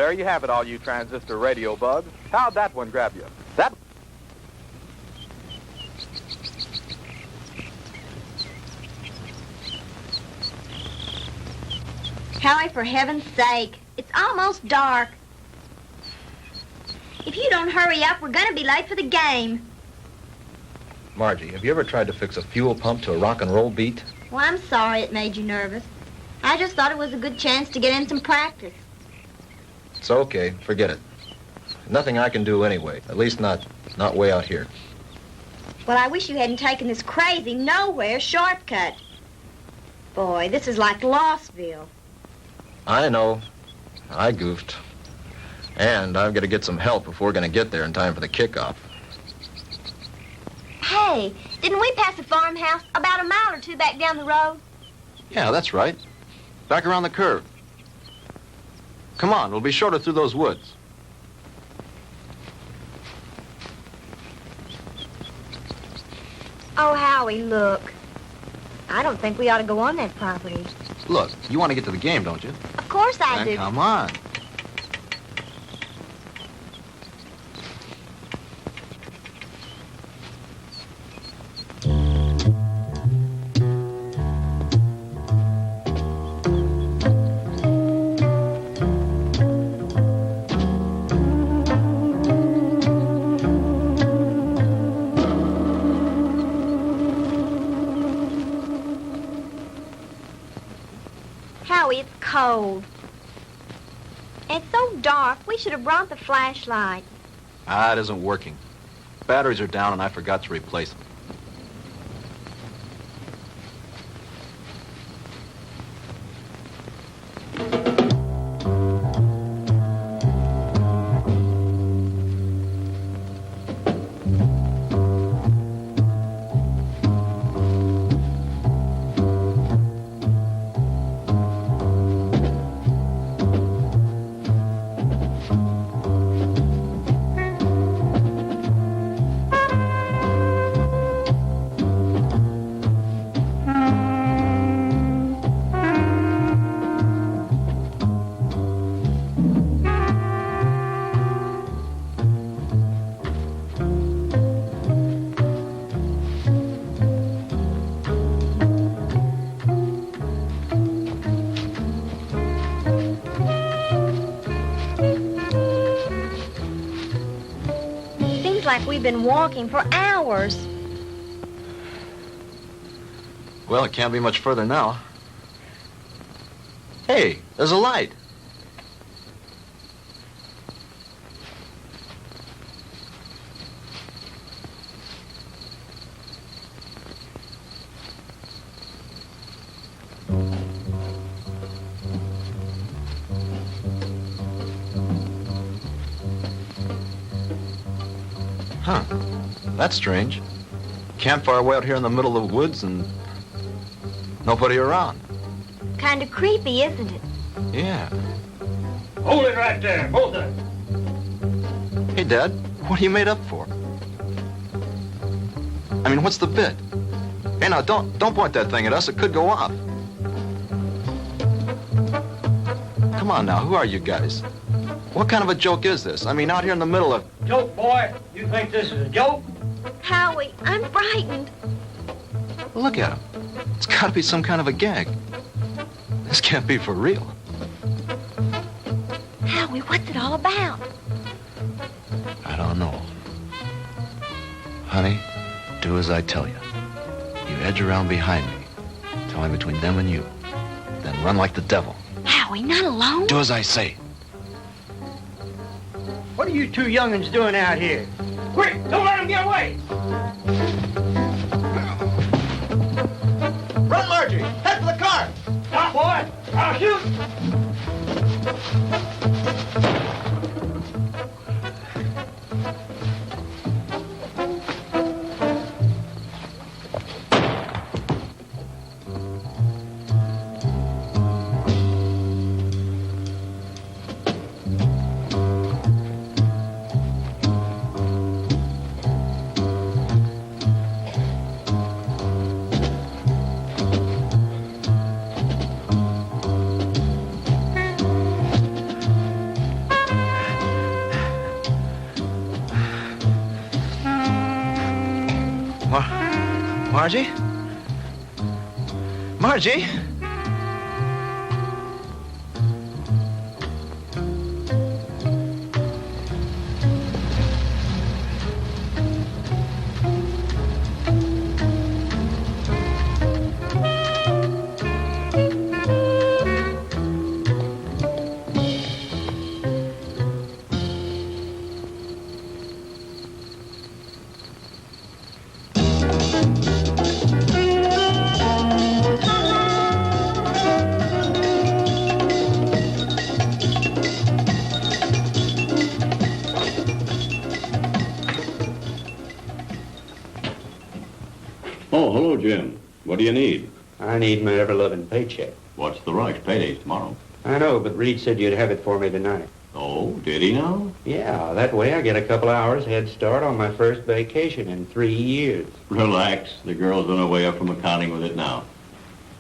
there you have it, all you transistor radio bugs. How'd that one grab you? That... Howie, for heaven's sake, it's almost dark. If you don't hurry up, we're gonna be late for the game. Margie, have you ever tried to fix a fuel pump to a rock and roll beat? Well, I'm sorry it made you nervous. I just thought it was a good chance to get in some practice. It's okay. Forget it. Nothing I can do anyway. At least not way out here. Well, I wish you hadn't taken this crazy nowhere shortcut. Boy, this is like Lossville. I know. I goofed. And I've got to get some help if we're going to get there in time for the kickoff. Hey, didn't we pass a farmhouse about a mile or two back down the road? Yeah, that's right. Back around the curve. Come on, we'll be shorter through those woods. Oh, Howie, look. I don't think we ought to go on that property. Look, you want to get to the game, don't you? Of course I do. Then come on. Cold. It's so dark, we should have brought the flashlight. It isn't working. Batteries are down and I forgot to replace them. Like we've been walking for hours. Well, it can't be much further now. Hey, there's a light. Huh. That's strange. Campfire way out here in the middle of the woods and nobody around. Kind of creepy, isn't it? Yeah. Hold it right there, both of them. Hey, Dad, what are you made up for? I mean, what's the bit? Hey, now, don't point that thing at us. It could go off. Come on now, who are you guys? What kind of a joke is this? I mean, out here in the middle of... Joke, boy? You think this is a joke? Howie, I'm frightened. Well, look at him. It's got to be some kind of a gag. This can't be for real. Howie, what's it all about? I don't know. Honey, do as I tell you. You edge around behind me. Tell me between them and you. Then run like the devil. Howie, not alone? Do as I say. What are you two young'uns doing out here? Quick, don't let them get away! Run, Margie! Head for the car! Stop, boy! I'll shoot! Margie? Margie? Oh, hello, Jim. What do you need? I need my ever-loving paycheck. What's the Reich's payday's tomorrow? I know, but Reed said you'd have it for me tonight. Oh, did he now? Yeah, that way I get a couple hours head start on my first vacation in 3 years. Relax. The girl's on her way up from accounting with it now.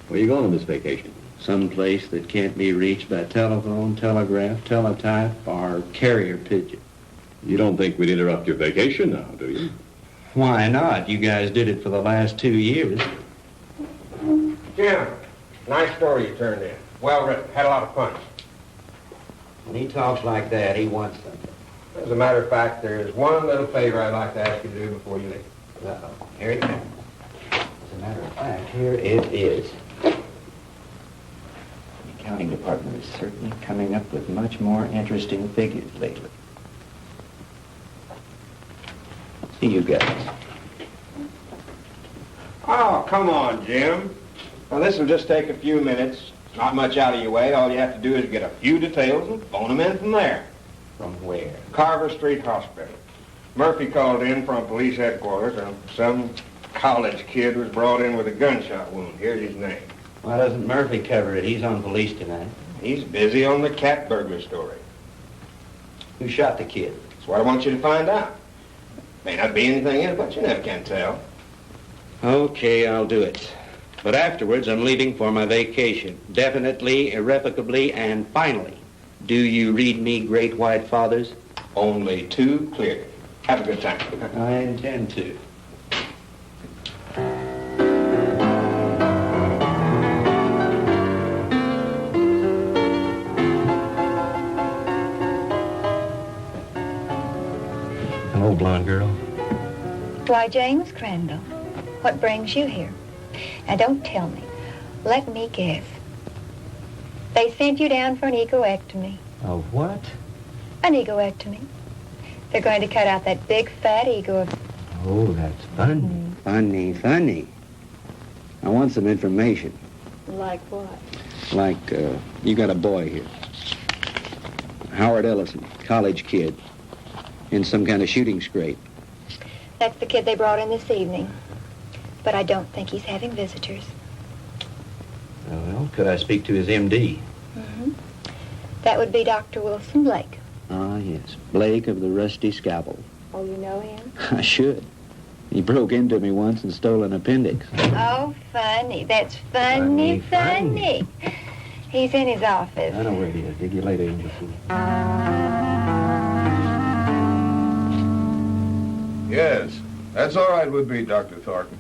Where are you going on this vacation? Some place that can't be reached by telephone, telegraph, teletype, or carrier pigeon. You don't think we'd interrupt your vacation now, do you? Why not? You guys did it for the last 2 years. Jim, nice story you turned in. Well written. Had a lot of fun. When he talks like that, he wants something. As a matter of fact, there's one little favor I'd like to ask you to do before you leave. Uh-oh. Here it comes. As a matter of fact, here it is. The accounting department is certainly coming up with much more interesting figures lately. See you guys. Oh, come on, Jim. Now, this will just take a few minutes. Not much out of your way. All you have to do is get a few details and phone them in from there. From where? Carver Street Hospital. Murphy called in from police headquarters, and some college kid was brought in with a gunshot wound. Here's his name. Why doesn't Murphy cover it? He's on police tonight. He's busy on the cat burglar story. Who shot the kid? That's what I want you to find out. May not be anything in it, but you never can tell. Okay, I'll do it. But afterwards, I'm leaving for my vacation. Definitely, irrevocably, and finally. Do you read me, great white fathers? Only too clearly. Have a good time. I intend to. Hello, blonde girl. Why, James Crandall, what brings you here? Now, don't tell me. Let me guess. They sent you down for an egoectomy. A what? An egoectomy. They're going to cut out that big, fat ego of... Oh, that's funny. Funny. I want some information. Like what? Like, you got a boy here. Howard Ellison, college kid, in some kind of shooting scrape. That's the kid they brought in this evening. But I don't think he's having visitors. Well, could I speak to his MD? Mm-hmm. That would be Dr. Wilson Blake. Ah, yes. Blake of the Rusty Scalpel. Oh, you know him? I should. He broke into me once and stole an appendix. Oh, funny. That's funny. He's in his office. I know where he is. Dig you later, Angel Fool. Yes, that's all right with me, Dr. Thornton.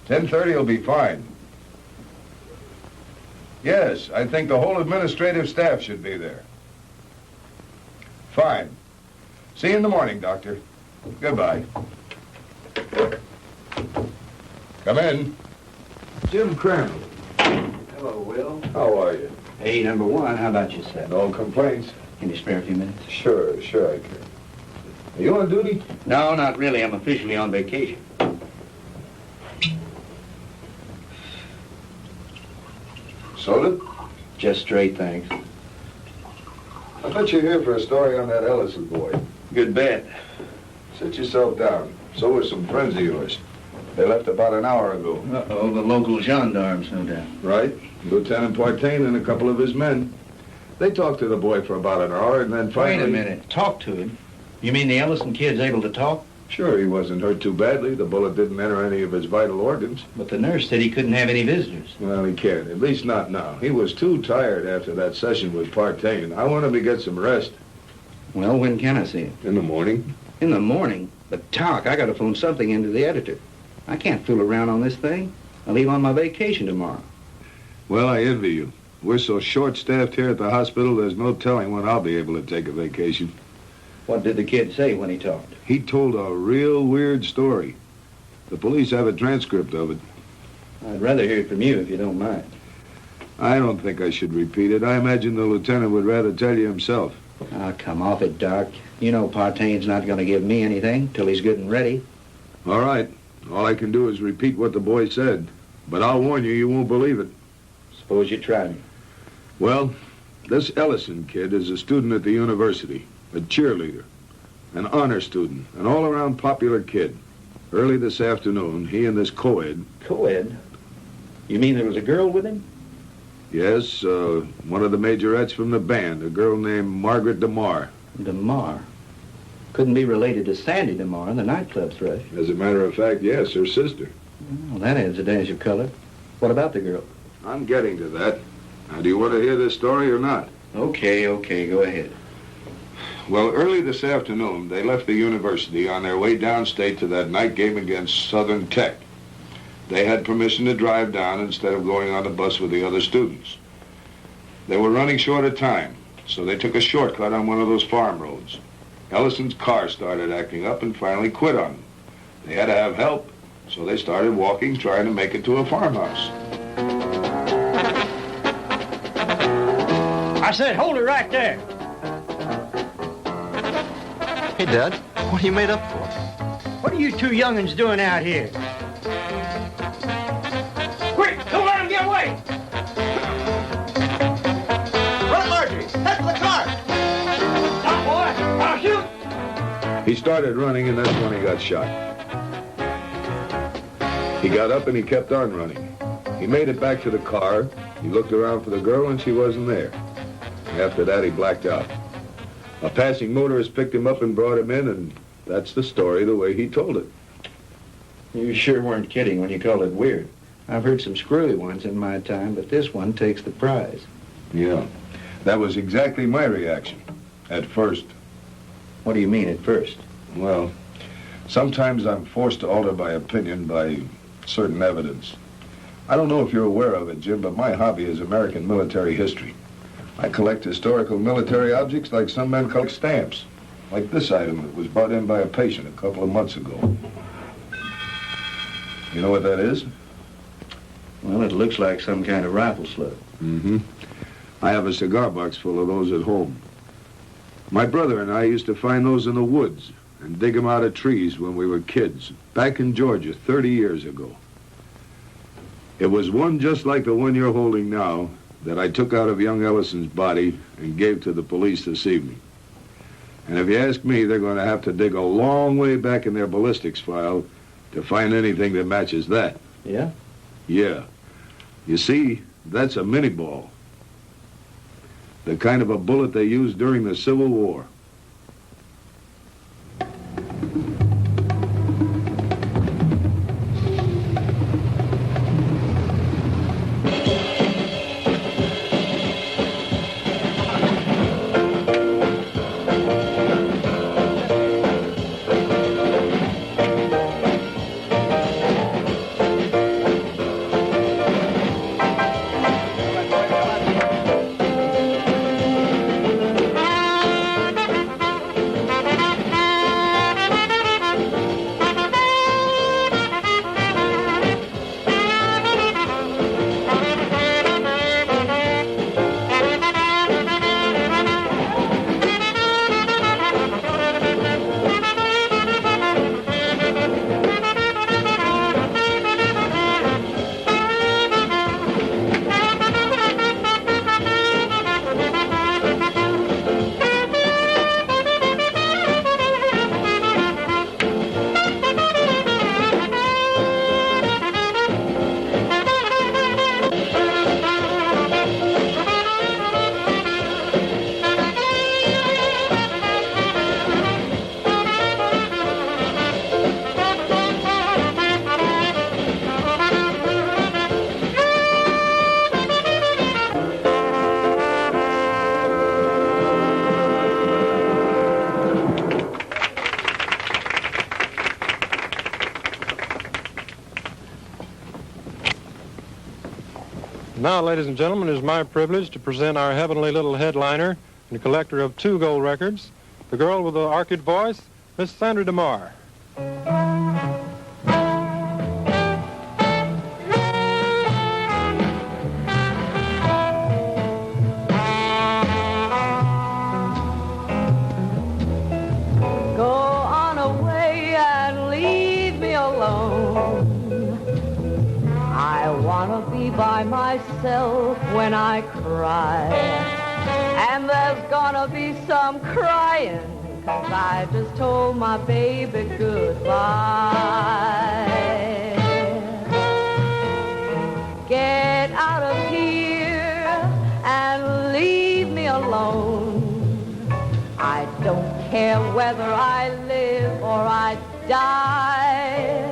10:30 will be fine. Yes, I think the whole administrative staff should be there. Fine. See you in the morning, Doctor. Goodbye. Come in. Jim Crandall. Hello, Will. How are you? Hey, number one, how about yourself? No complaints? Can you spare a few minutes? Sure I can. Are you on duty? No, not really. I'm officially on vacation. Soda? Just straight, thanks. I bet you're here for a story on that Ellison boy. Good bet. Sit yourself down. So are some friends of yours. They left about an hour ago. Uh-oh, the local gendarmes, no doubt. Right. Lieutenant Partain and a couple of his men. They talked to the boy for about an hour and then finally... Wait a minute. Talk to him? You mean the Ellison kid's able to talk? Sure, he wasn't hurt too badly. The bullet didn't enter any of his vital organs. But the nurse said he couldn't have any visitors. Well, he can't. At least not now. He was too tired after that session with Partain. I want him to get some rest. Well, when can I see him? In the morning. In the morning? But, Talk, I got to phone something into the editor. I can't fool around on this thing. I leave on my vacation tomorrow. Well, I envy you. We're so short-staffed here at the hospital, there's no telling when I'll be able to take a vacation. What did the kid say when he talked? He told a real weird story. The police have a transcript of it. I'd rather hear it from you if you don't mind. I don't think I should repeat it. I imagine the lieutenant would rather tell you himself. Oh, come off it, Doc. You know Partaine's not going to give me anything till he's good and ready. All right. All I can do is repeat what the boy said. But I'll warn you, you won't believe it. Suppose you try me. Well, this Ellison kid is a student at the university, a cheerleader, an honor student, an all-around popular kid. Early this afternoon, he and this co-ed... Co-ed? You mean there was a girl with him? Yes, one of the majorettes from the band, a girl named Margaret DeMar. DeMar? Couldn't be related to Sandy DeMar, the nightclub thrush. As a matter of fact, yes, her sister. Well, that adds a dash of color. What about the girl? I'm getting to that. Now, do you want to hear this story or not? Okay, go ahead. Well, early this afternoon, they left the university on their way downstate to that night game against Southern Tech. They had permission to drive down instead of going on the bus with the other students. They were running short of time, so they took a shortcut on one of those farm roads. Ellison's car started acting up and finally quit on them. They had to have help, so they started walking, trying to make it to a farmhouse. I said, hold it right there. Hey, Dad, what are you made up for? What are you two young'uns doing out here? Quick, don't let him get away! Run, Marjorie! Head for the car! Stop, boy! I'll shoot! He started running, and that's when he got shot. He got up and he kept on running. He made it back to the car. He looked around for the girl, and she wasn't there. After that, he blacked out. A passing motorist picked him up and brought him in, and that's the story the way he told it. You sure weren't kidding when you called it weird. I've heard some screwy ones in my time, but this one takes the prize. Yeah, that was exactly my reaction, at first. What do you mean, at first? Well, sometimes I'm forced to alter my opinion by certain evidence. I don't know if you're aware of it, Jim, but my hobby is American military history. I collect historical military objects like some men collect stamps, like this item that was brought in by a patient a couple of months ago. You know what that is? Well, it looks like some kind of rifle slug. Mm-hmm. I have a cigar box full of those at home. My brother and I used to find those in the woods and dig them out of trees when we were kids, back in Georgia 30 years ago. It was one just like the one you're holding now that I took out of young Ellison's body and gave to the police this evening. And if you ask me, they're going to have to dig a long way back in their ballistics file to find anything that matches that. Yeah? Yeah. You see, that's a mini-ball. The kind of a bullet they used during the Civil War. Now, ladies and gentlemen, it is my privilege to present our heavenly little headliner and collector of 2 gold records, the girl with the orchid voice, Miss Sandra DeMar. Go on away and leave me alone. I want to be by myself when I cry. And there's gonna be some crying, 'cause I just told my baby goodbye. Get out of here and leave me alone. I don't care whether I live or I die,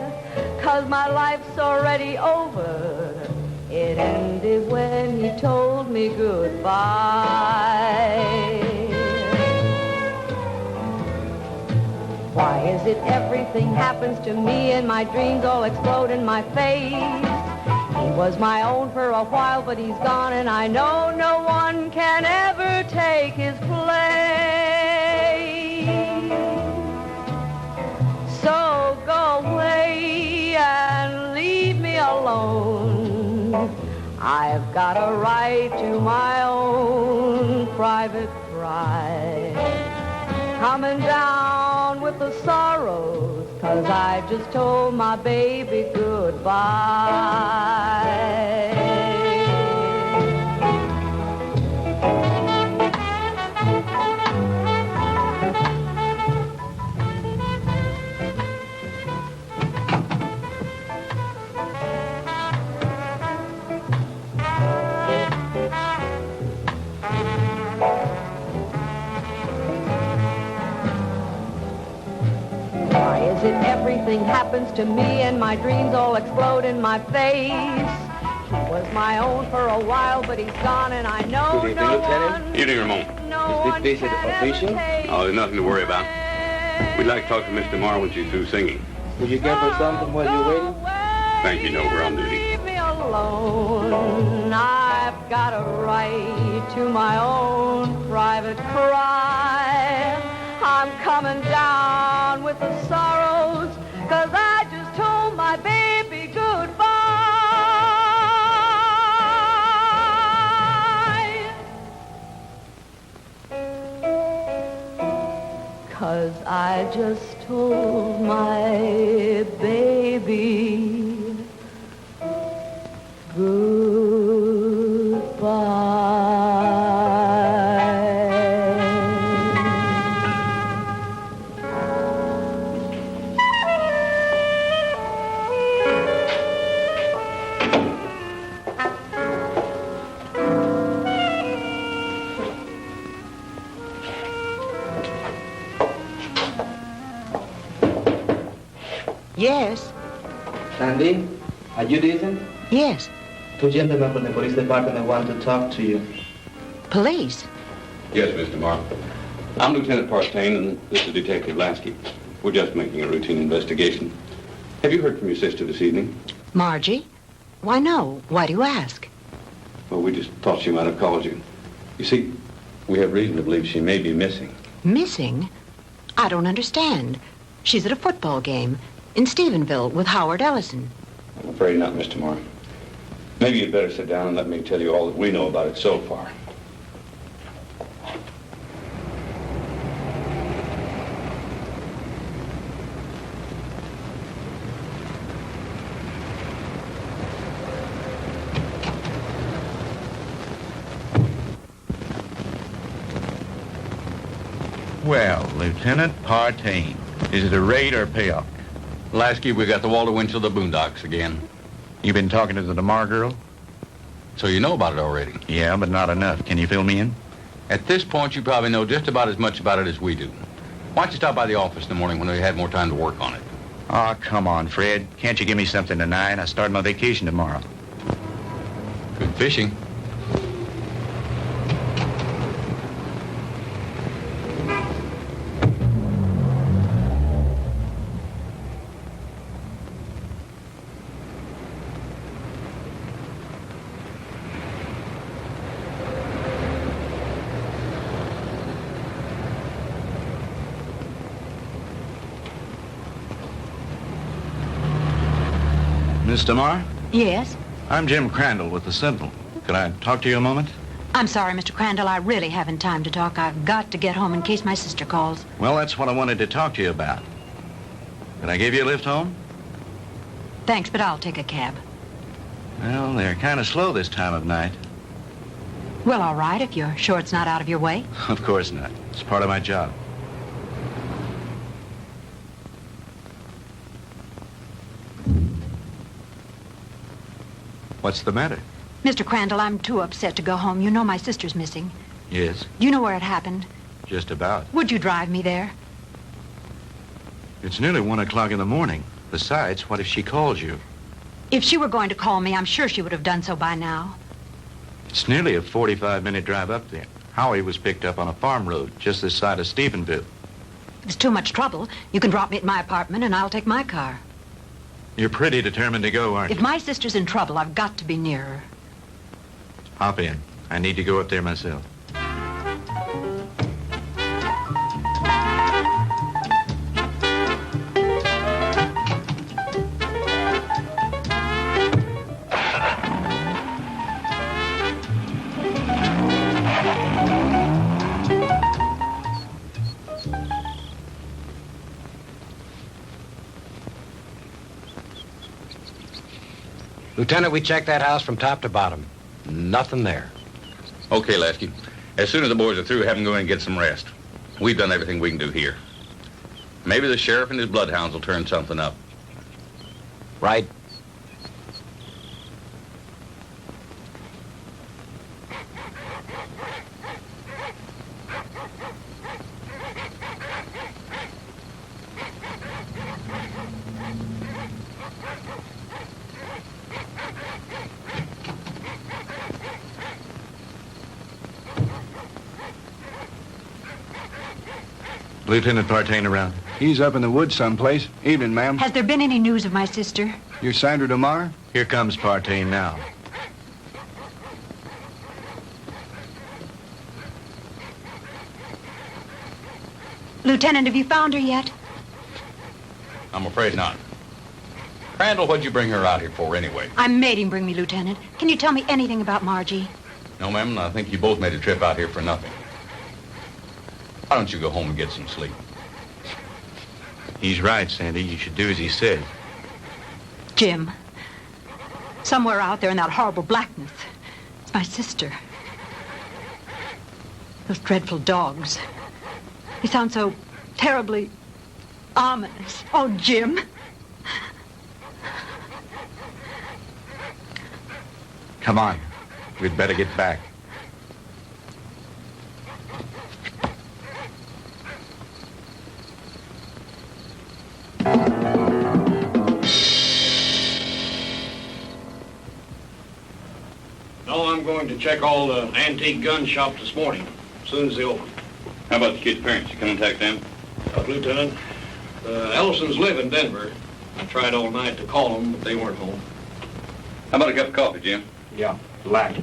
'cause my life's already over. It ended when he told me goodbye. Why is it everything happens to me and my dreams all explode in my face? He was my own for a while, but he's gone, and I know no one can ever take his place. So go away and leave me alone. I've got a right to my own private pride. Coming down with the sorrows, 'cause I just told my baby goodbye. Why is it everything happens to me and my dreams all explode in my face? He was my own for a while, but he's gone, and I know Good evening, no Lieutenant. one. Evening, Ramon. Is this visit official? Oh, there's nothing to worry about. We'd like to talk to Miss DeMar when she's through singing. Will you give her something while you're waiting? Thank you, no, we're on duty. Leave me alone. I've got a right to my own private cry. I'm coming down with the sorrows, 'cause I just told my baby goodbye. 'Cause I just told my baby Yes. Sandy, are you decent? Yes. 2 gentlemen from the police department want to talk to you. Police? Yes, Miss DeMar. I'm Lieutenant Partain, and this is Detective Lasky. We're just making a routine investigation. Have you heard from your sister this evening? Margie? Why, no. Why do you ask? Well, we just thought she might have called you. You see, we have reason to believe she may be missing. Missing? I don't understand. She's at a football game in Stephenville with Howard Ellison. I'm afraid not, Miss DeMar. Maybe you'd better sit down and let me tell you all that we know about it so far. Well, Lieutenant Partain, is it a raid or a payoff? Lasky, we got the Walter Winchell of the Boondocks again. You been talking to the DeMar girl? So you know about it already? Yeah, but not enough. Can you fill me in? At this point, you probably know just about as much about it as we do. Why don't you stop by the office in the morning when we had more time to work on it? Oh, come on, Fred. Can't you give me something tonight? I start my vacation tomorrow. Good fishing. Miss DeMar? Yes? I'm Jim Crandall with the Sentinel. Could I talk to you a moment? I'm sorry, Mr. Crandall. I really haven't time to talk. I've got to get home in case my sister calls. Well, that's what I wanted to talk to you about. Can I give you a lift home? Thanks, but I'll take a cab. Well, they're kind of slow this time of night. Well, all right, if you're sure it's not out of your way. Of course not. It's part of my job. What's the matter? Mr. Crandall, I'm too upset to go home. You know my sister's missing. Yes, Do you know where it happened? just about. Would you drive me there? It's nearly 1 o'clock in the morning. Besides, what if she calls you? If she were going to call me, I'm sure she would have done so by now. It's nearly a 45-minute drive up there. Howie was picked up on a farm road just this side of Stephenville. If it's too much trouble, you can drop me at my apartment and I'll take my car. You're pretty determined to go, aren't If you? my sister's in trouble, I've got to be near her. Hop in. I need to go up there myself. Lieutenant, we checked that house from top to bottom. Nothing there. Okay, Lasky. As soon as the boys are through, have them go in and get some rest. We've done everything we can do here. Maybe the sheriff and his bloodhounds will turn something up. Right. Lieutenant Partain around? He's up in the woods someplace. Evening, ma'am. Has there been any news of my sister? You're Sandra DeMar? Here comes Partain now. Lieutenant, have you found her yet? I'm afraid not. Crandall, what'd you bring her out here for anyway? I made him bring me, Lieutenant. Can you tell me anything about Margie? No, ma'am, I think you both made a trip out here for nothing. Why don't you go home and get some sleep? He's right, Sandy. You should do as he said. Jim, somewhere out there in that horrible blackness, it's my sister. Those dreadful dogs. They sound so terribly ominous. Oh, Jim. Come on. We'd better get back. No, I'm going to check all the antique gun shops this morning, as soon as they open. How about the kid's parents? You contact them? Lieutenant, Ellisons live in Denver. I tried all night to call them, but they weren't home. How about a cup of coffee, Jim? Yeah, black.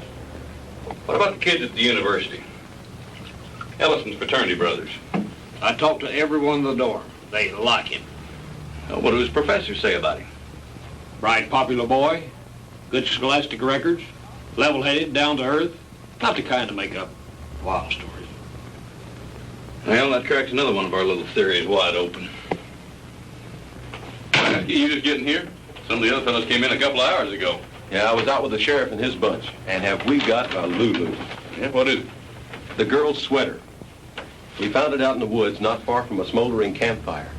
What about the kids at the university? Ellison's fraternity brothers. I talked to everyone in the dorm. They like him. What do his professors say about him? Bright, popular boy, good scholastic records, level-headed, down to earth. Not the kind to make up wild stories. Well, that cracks another one of our little theories wide open. You just getting here? Some of the other fellows came in a couple of hours ago. Yeah, I was out with the sheriff and his bunch. And have we got a Lulu? Yeah, what is it? The girl's sweater. We found it out in the woods not far from a smoldering campfire.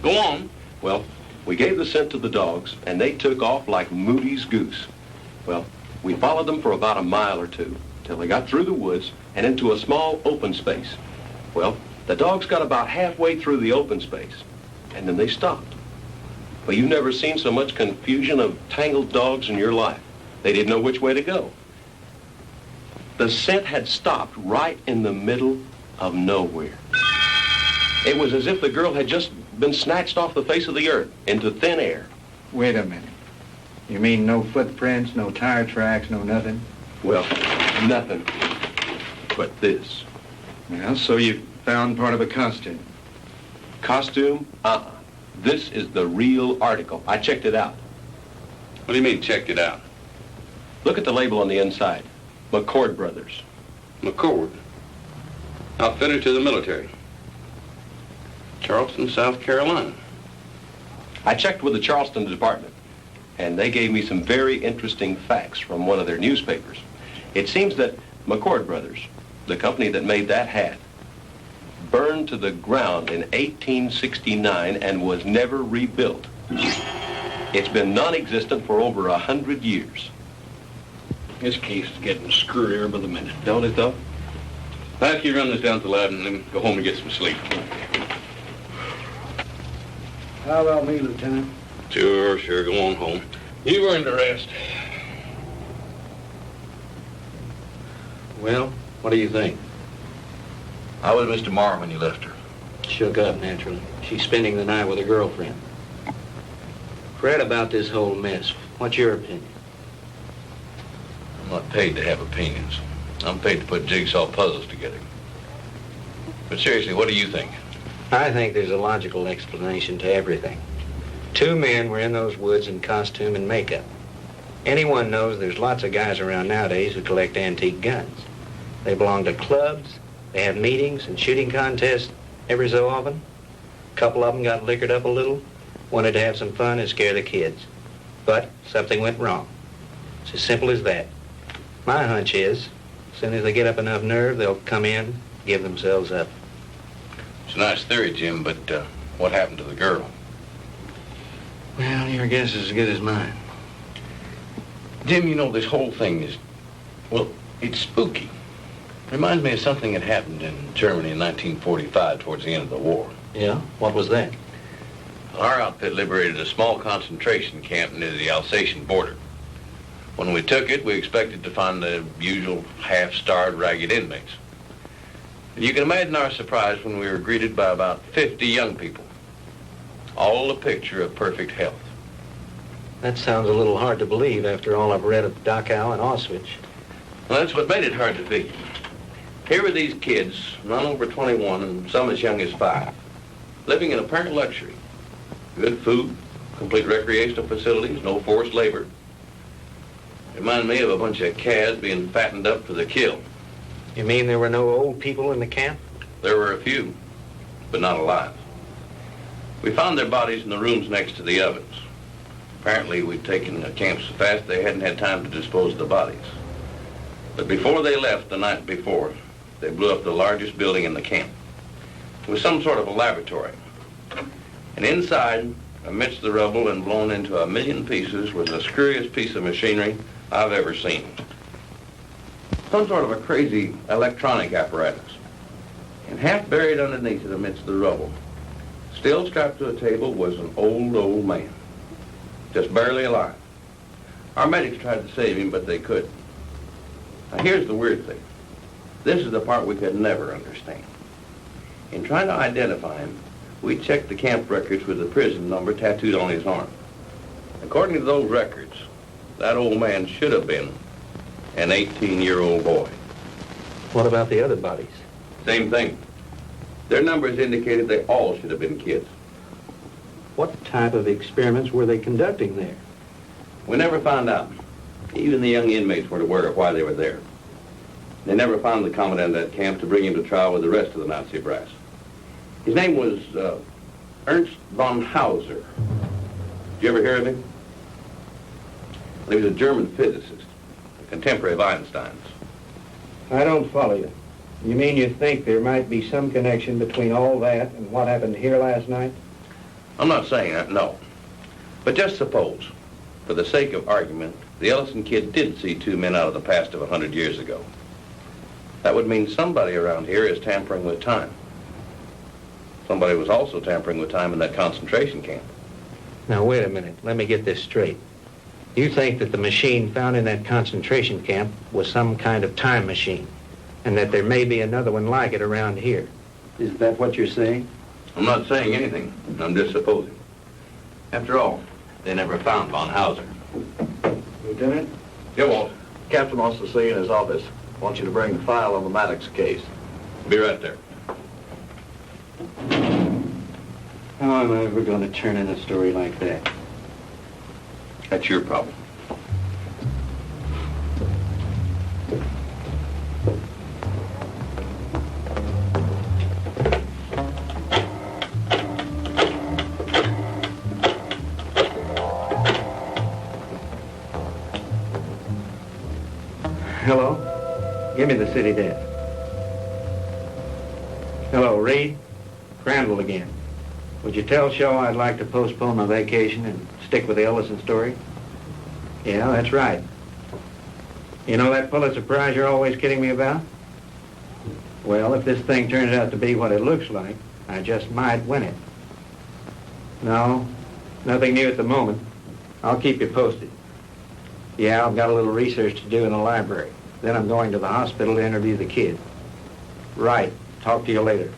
Go on. Well, we gave the scent to the dogs, and they took off like Moody's goose. Well, we followed them for about a mile or two, till they got through the woods and into a small open space. Well, the dogs got about halfway through the open space, and then they stopped. Well, you've never seen so much confusion of tangled dogs in your life. They didn't know which way to go. The scent had stopped right in the middle of nowhere. It was as if the girl had just been snatched off the face of the earth into thin air. Wait a minute. You mean no footprints, no tire tracks, no nothing? Well, nothing but this. Well, so you found part of a costume. Costume? This is the real article. I checked it out. What do you mean, checked it out? Look at the label on the inside. McCord Brothers. McCord? Outfitter to the military. Charleston, South Carolina. I checked with the Charleston department, and they gave me some very interesting facts from one of their newspapers. It seems that McCord Brothers, the company that made that hat, burned to the ground in 1869 and was never rebuilt. It's been non-existent for over 100 years. This case is getting screwier by the minute. Don't it, though? Lasky, run this down to the lab and then go home and get some sleep. How about me, Lieutenant? Sure, go on home. You've earned a rest. Well, what do you think? How was Mr. Morrow when you left her? Shook up, naturally. She's spending the night with her girlfriend. Fred, about this whole mess, what's your opinion? I'm not paid to have opinions. I'm paid to put jigsaw puzzles together. But seriously, what do you think? I think there's a logical explanation to everything. Two men were in those woods in costume and makeup. Anyone knows there's lots of guys around nowadays who collect antique guns. They belong to clubs, they have meetings and shooting contests every so often. A couple of them got liquored up a little, wanted to have some fun and scare the kids. But something went wrong. It's as simple as that. My hunch is, as soon as they get up enough nerve, they'll come in, give themselves up. It's a nice theory, Jim, but what happened to the girl? Well, your guess is as good as mine. Jim, you know, this whole thing is, well, it's spooky. Reminds me of something that happened in Germany in 1945 towards the end of the war. Yeah? What was that? Our outfit liberated a small concentration camp near the Alsatian border. When we took it, we expected to find the usual half-starved, ragged inmates. And you can imagine our surprise when we were greeted by about 50 young people, all a picture of perfect health. That sounds a little hard to believe after all I've read of Dachau and Auschwitz. Well, that's what made it hard to figure. Here were these kids, none over 21 and some as young as 5, living in apparent luxury. Good food, complete recreational facilities, no forced labor. Reminded me of a bunch of calves being fattened up for the kill. You mean there were no old people in the camp? There were a few, but not alive. We found their bodies in the rooms next to the ovens. Apparently, we'd taken the camp so fast they hadn't had time to dispose of the bodies. But before they left the night before, they blew up the largest building in the camp. It was some sort of a laboratory. And inside, amidst the rubble and blown into a million pieces, was the screwiest piece of machinery I've ever seen. Some sort of a crazy electronic apparatus. And half buried underneath it amidst the rubble, still strapped to a table, was an old man. Just barely alive. Our medics tried to save him, but they couldn't. Now here's the weird thing. This is the part we could never understand. In trying to identify him, we checked the camp records with the prison number tattooed on his arm. According to those records, that old man should have been an 18-year-old boy. What about the other bodies? Same thing. Their numbers indicated they all should have been kids. What type of experiments were they conducting there? We never found out. Even the young inmates weren't aware of why they were there. They never found the commandant of that camp to bring him to trial with the rest of the Nazi brass. His name was Ernst von Hauser. Did you ever hear of him? Well, he was a German physicist, a contemporary of Einstein's. I don't follow you. You mean you think there might be some connection between all that and what happened here last night? I'm not saying that, no. But just suppose, for the sake of argument, the Ellison kid did see two men out of the past of 100 years ago. That would mean somebody around here is tampering with time. Somebody was also tampering with time in that concentration camp. Now, wait a minute. Let me get this straight. You think that the machine found in that concentration camp was some kind of time machine, and that there may be another one like it around here. Is that what you're saying? I'm not saying anything. I'm just supposing. After all, they never found von Hauser. Lieutenant? Yeah, Walt. Captain wants to see you in his office. Wants you to bring the file on the Maddox case. Be right there. How am I ever going to turn in a story like that? That's your problem. Hello? Give me the city desk. Hello, Reed? Crandall again. Would you tell Shaw I'd like to postpone my vacation and stick with the Ellison story? Yeah, that's right. You know that Pulitzer Prize you're always kidding me about? Well, if this thing turns out to be what it looks like, I just might win it. No, nothing new at the moment. I'll keep you posted. Yeah, I've got a little research to do in the library. Then I'm going to the hospital to interview the kid. Right. Talk to you later.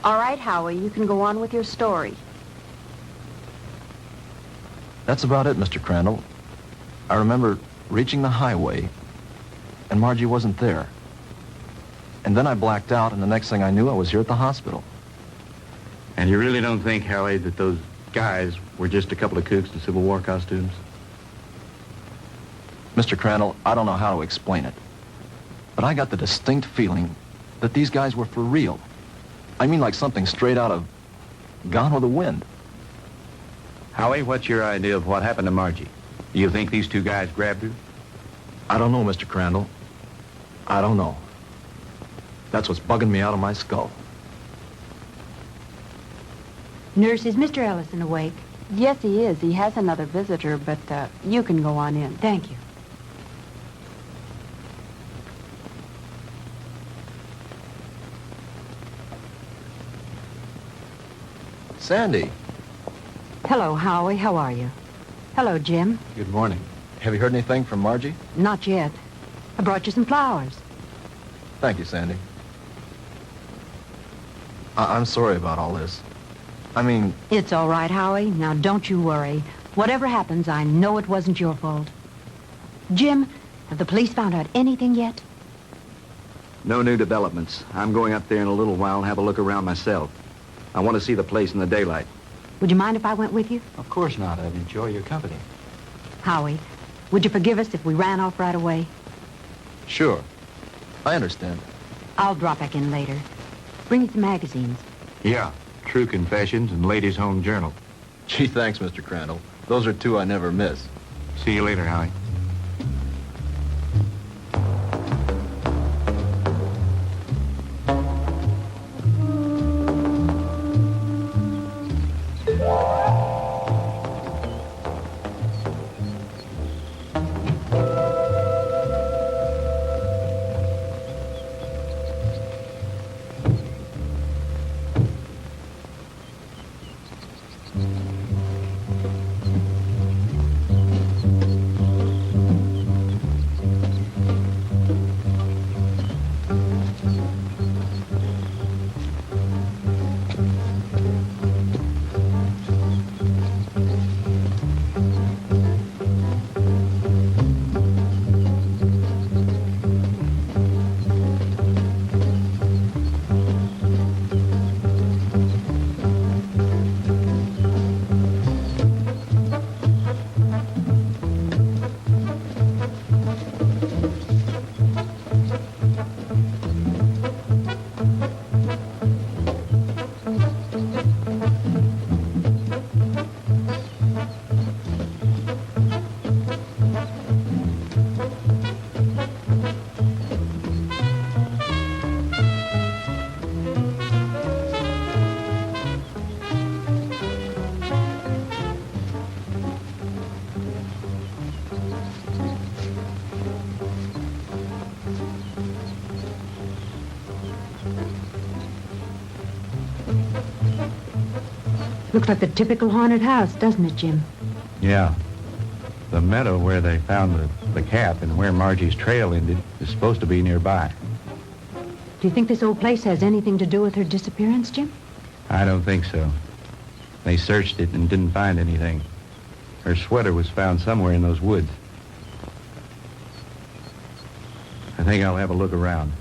All right, Howie, you can go on with your story. That's about it, Mr. Crandall. I remember reaching the highway, and Margie wasn't there. And then I blacked out, and the next thing I knew, I was here at the hospital. And you really don't think, Howie, that those guys were just a couple of kooks in Civil War costumes? Mr. Crandall, I don't know how to explain it, but I got the distinct feeling that these guys were for real. I mean, like something straight out of Gone with the Wind. Howie, what's your idea of what happened to Margie? Do you think these two guys grabbed her? I don't know, Mr. Crandall. I don't know. That's what's bugging me out of my skull. Nurse, is Mr. Ellison awake? Yes, he is. He has another visitor, but you can go on in. Thank you. Sandy. Hello, Howie. How are you? Hello, Jim. Good morning. Have you heard anything from Margie? Not yet. I brought you some flowers. Thank you, Sandy. I'm sorry about all this. I mean... It's all right, Howie. Now, don't you worry. Whatever happens, I know it wasn't your fault. Jim, have the police found out anything yet? No new developments. I'm going up there in a little while and have a look around myself. I want to see the place in the daylight. Would you mind if I went with you? Of course not. I'd enjoy your company. Howie, would you forgive us if we ran off right away? Sure. I understand. I'll drop back in later. Bring you some magazines. Yeah. True Confessions and Ladies' Home Journal. Gee, thanks, Mr. Crandall. Those are two I never miss. See you later, Howie. Looks like the typical haunted house, doesn't it, Jim? Yeah. The meadow where they found the cap and where Margie's trail ended is supposed to be nearby. Do you think this old place has anything to do with her disappearance, Jim? I don't think so. They searched it and didn't find anything. Her sweater was found somewhere in those woods. I think I'll have a look around.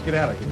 Get out of here.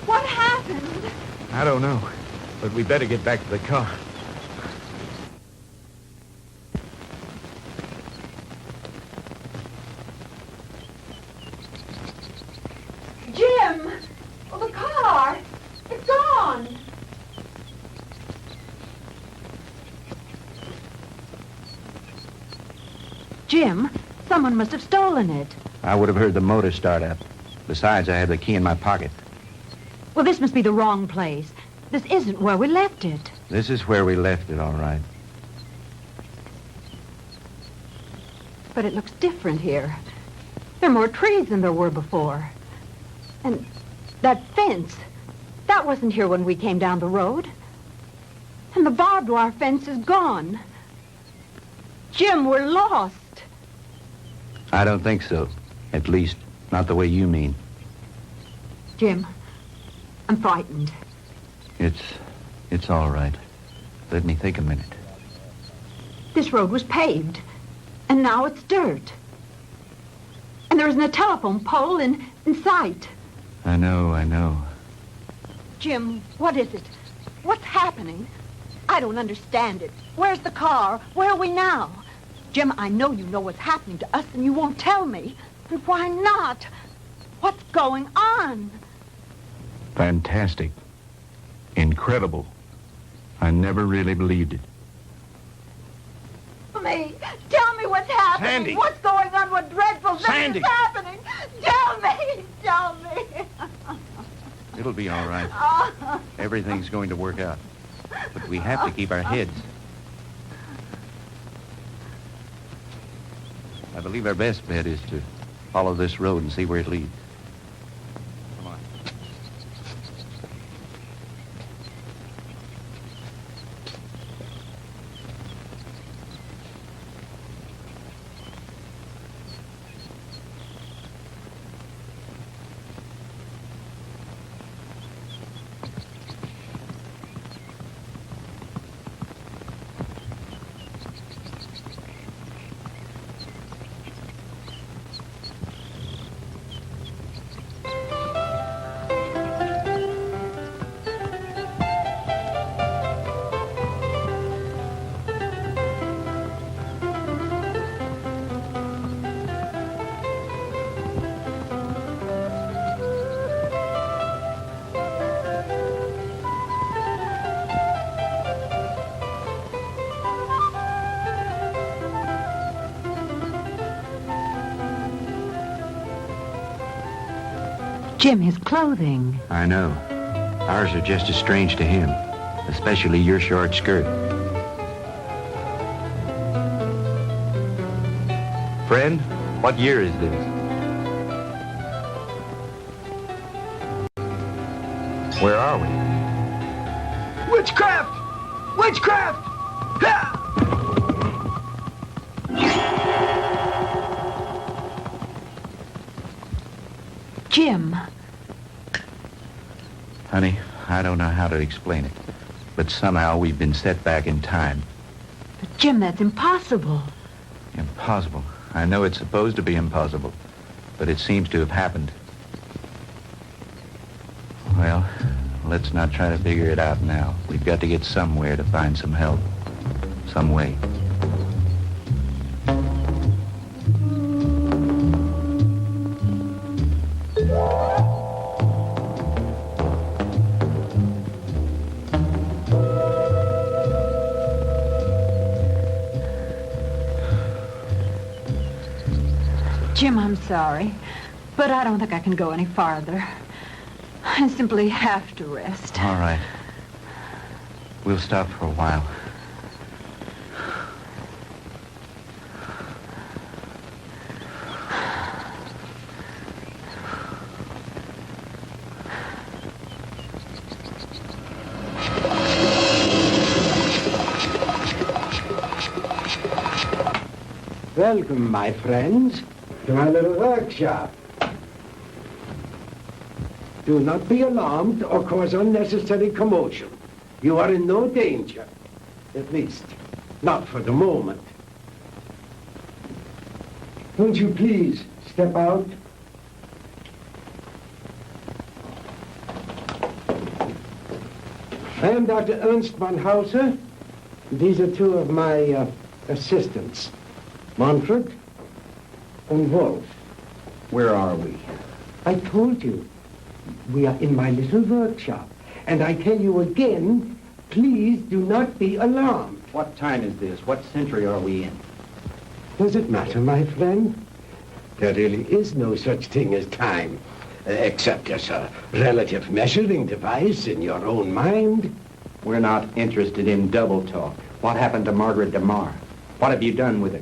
What happened? I don't know, but we better get back to the car. Jim! Oh, the car! It's gone! Jim, someone must have stolen it. I would have heard the motor start up. Besides, I have the key in my pocket. Well, this must be the wrong place. This isn't where we left it. This is where we left it, all right. But it looks different here. There are more trees than there were before. And that fence, that wasn't here when we came down the road. And the barbed wire fence is gone. Jim, we're lost. I don't think so. At least, not the way you mean. Jim, I'm frightened. It's all right. Let me think a minute. This road was paved, and now it's dirt. And there isn't a telephone pole in sight. I know. Jim, what is it? What's happening? I don't understand it. Where's the car? Where are we now? Jim, I know you know what's happening to us, and you won't tell me. And why not? What's going on? Fantastic. Incredible. I never really believed it. Tell me what's happening. Sandy. What's going on? What dreadful thing Sandy. is happening? Tell me. It'll be all right. Everything's going to work out. But we have to keep our heads. I believe our best bet is to follow this road and see where it leads. Come on. Jim, his clothing. I know. Ours are just as strange to him, especially your short skirt. Friend, what year is this? Where are we? Witchcraft! Witchcraft! Ha! Jim. Honey, I don't know how to explain it, but somehow we've been set back in time. But Jim, that's impossible. Impossible. I know it's supposed to be impossible, but it seems to have happened. Well, let's not try to figure it out now. We've got to get somewhere to find some help. Some way. Jim, I'm sorry, but I don't think I can go any farther. I simply have to rest. All right. We'll stop for a while. Welcome, my friends, to my little workshop. Do not be alarmed or cause unnecessary commotion. You are in no danger. At least, not for the moment. Won't you please step out? I am Dr. Ernst von Hauser. These are two of my assistants, Manfred and Wolf. Where are we? I told you. We are in my little workshop. And I tell you again, please do not be alarmed. What time is this? What century are we in? Does it matter, my friend? There really is no such thing as time, except as a relative measuring device in your own mind. We're not interested in double talk. What happened to Margaret DeMar? What have you done with her?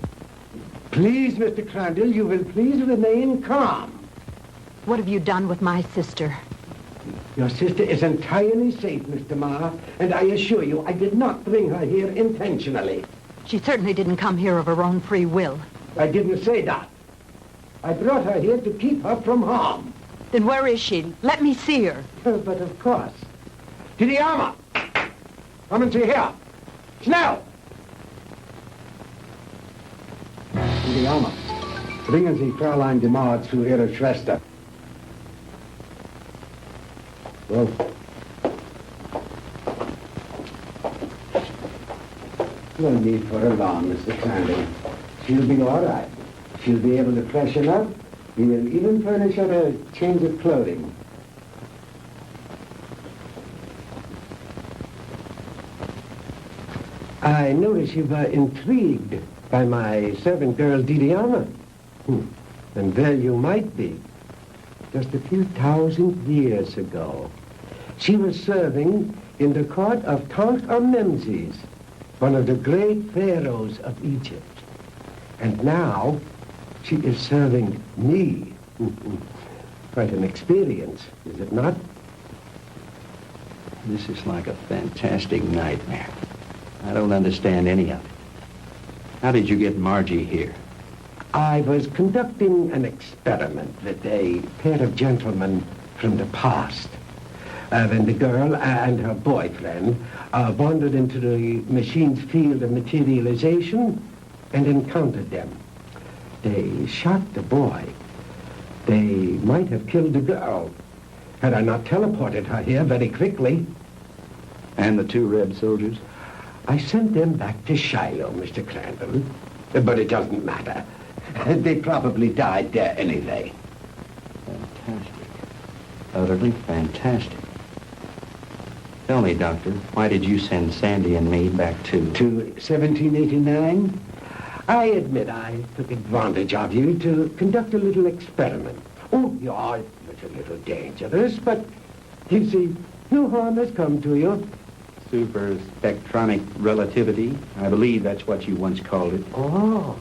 Please, Mr. Crandall, you will please remain calm. What have you done with my sister? Your sister is entirely safe, Mr. Marr, and I assure you I did not bring her here intentionally. She certainly didn't come here of her own free will. I didn't say that. I brought her here to keep her from harm. Then where is she? Let me see her. But of course. To the armor! Come and see here. Schnell! To the armor. Bringen Sie Fräulein DeMar zu ihrer Schwester. Well. No need for alarm, Mr. Crandall. She'll be all right. She'll be able to freshen up. We will even furnish her a change of clothing. I notice you were intrigued by my servant girl, Didiana. And well you might be. Just a few thousand years ago, She was serving in the court of Thutmose, one of the great pharaohs of Egypt. And now she is serving me. Quite an experience, is it not? This is like a fantastic nightmare. I don't understand any of it. How did you get Margie here? I was conducting an experiment with a pair of gentlemen from the past. When the girl and her boyfriend wandered into the machine's field of materialization and encountered them. They shot the boy. They might have killed the girl had I not teleported her here very quickly. And the two Red soldiers? I sent them back to Shiloh, Mr. Crandall. But it doesn't matter. They probably died there anyway. Fantastic. Utterly fantastic. Tell me, Doctor, why did you send Sandy and me back to 1789? I admit I took advantage of you to conduct a little experiment. Oh, yeah, it was a little dangerous, but you see, no harm has come to you. Super spectronic relativity? I believe that's what you once called it. Oh,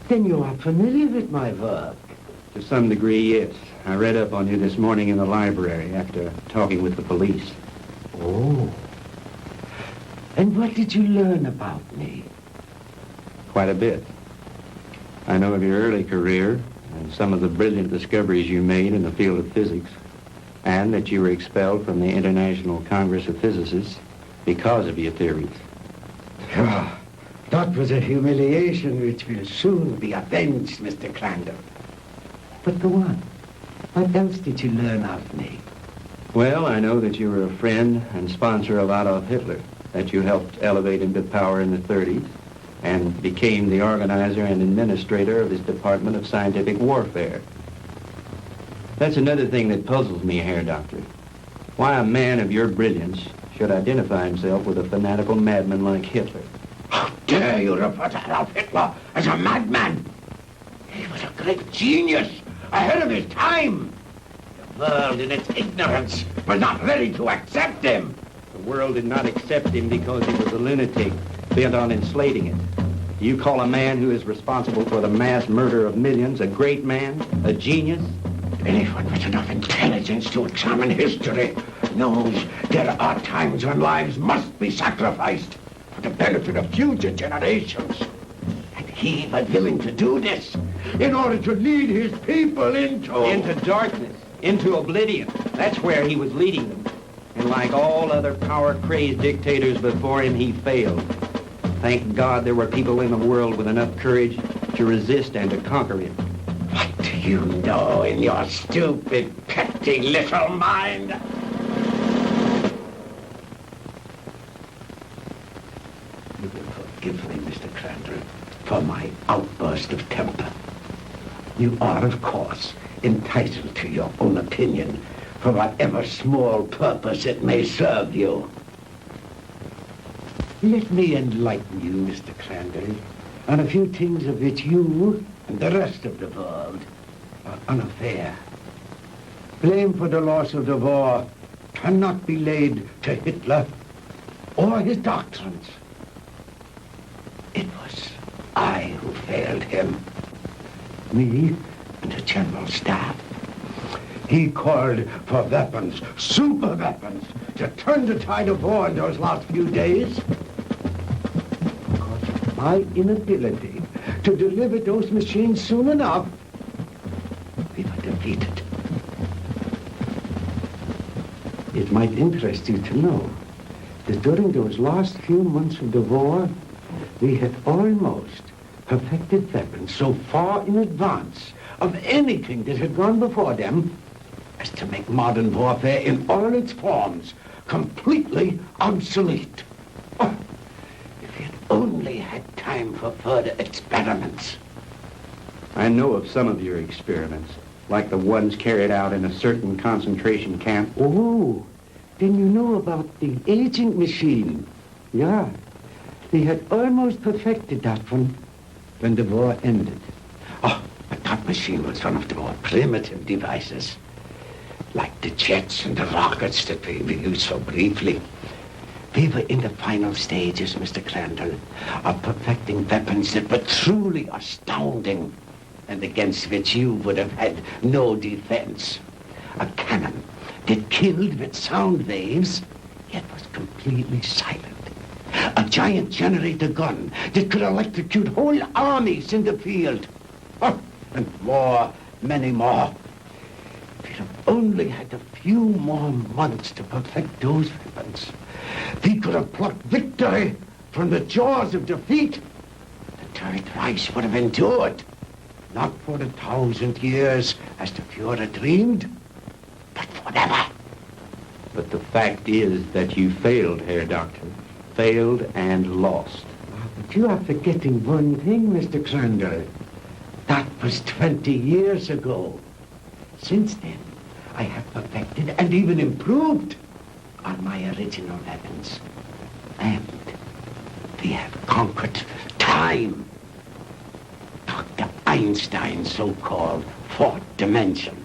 then you are familiar with my work. To some degree, yes. I read up on you this morning in the library after talking with the police. Oh. And what did you learn about me? Quite a bit. I know of your early career and some of the brilliant discoveries you made in the field of physics, and that you were expelled from the International Congress of Physicists because of your theories. Ah, that was a humiliation which will soon be avenged, Mr. Crandall. But go on. What else did you learn of me? Well, I know that you were a friend and sponsor of Adolf Hitler, that you helped elevate him to power in the 30s, and became the organizer and administrator of his Department of Scientific Warfare. That's another thing that puzzles me, Herr Doctor. Why a man of your brilliance should identify himself with a fanatical madman like Hitler. How dare you refer to Adolf Hitler as a madman? He was a great genius, ahead of his time. The world in its ignorance was not ready to accept him. The world did not accept him because he was a lunatic bent on enslaving it. Do you call a man who is responsible for the mass murder of millions a great man, a genius? Anyone with enough intelligence to examine history knows there are times when lives must be sacrificed for the benefit of future generations. And he was willing to do this in order to lead his people into darkness, into oblivion. That's where he was leading them. And like all other power-crazed dictators before him, he failed. Thank God there were people in the world with enough courage to resist and to conquer him. What do you know in your stupid, petty little mind? You will forgive me, Mr. Crandall, for my outburst of temper. You are, of course, entitled to your own opinion, for whatever small purpose it may serve you. Let me enlighten you, Mr. Crandall, on a few things of which you and the rest of the world are unaware. Blame for the loss of the war cannot be laid to Hitler or his doctrines. It was I who failed him. Me and the General Staff. He called for weapons, super weapons, to turn the tide of war in those last few days. Because of my inability to deliver those machines soon enough, we were defeated. It might interest you to know that during those last few months of the war, we had almost perfected weapons so far in advance of anything that had gone before them as to make modern warfare in all its forms completely obsolete. Oh, if we had only had time for further experiments. I know of some of your experiments, like the ones carried out in a certain concentration camp. Oh, then you know about the aging machine. Yeah, they had almost perfected that one when the war ended. Oh, but that machine was one of the more primitive devices. like the jets and the rockets that we used so briefly. We were in the final stages, Mr. Crandall, of perfecting weapons that were truly astounding and against which you would have had no defense. A cannon that killed with sound waves, yet was completely silent. A giant generator gun that could electrocute whole armies in the field. Oh, and more, many more. We'd have only had a few more months to perfect those weapons. We could have plucked victory from the jaws of defeat. The Third Reich would have endured, not for 1,000 years as the Führer dreamed, but forever. But the fact is that you failed, Herr Doctor. Failed and lost. But you are forgetting one thing, Mr. Crandall. That was 20 years ago. Since then, I have perfected and even improved on my original weapons. And we have conquered time. Dr. Einstein's so-called fourth dimension.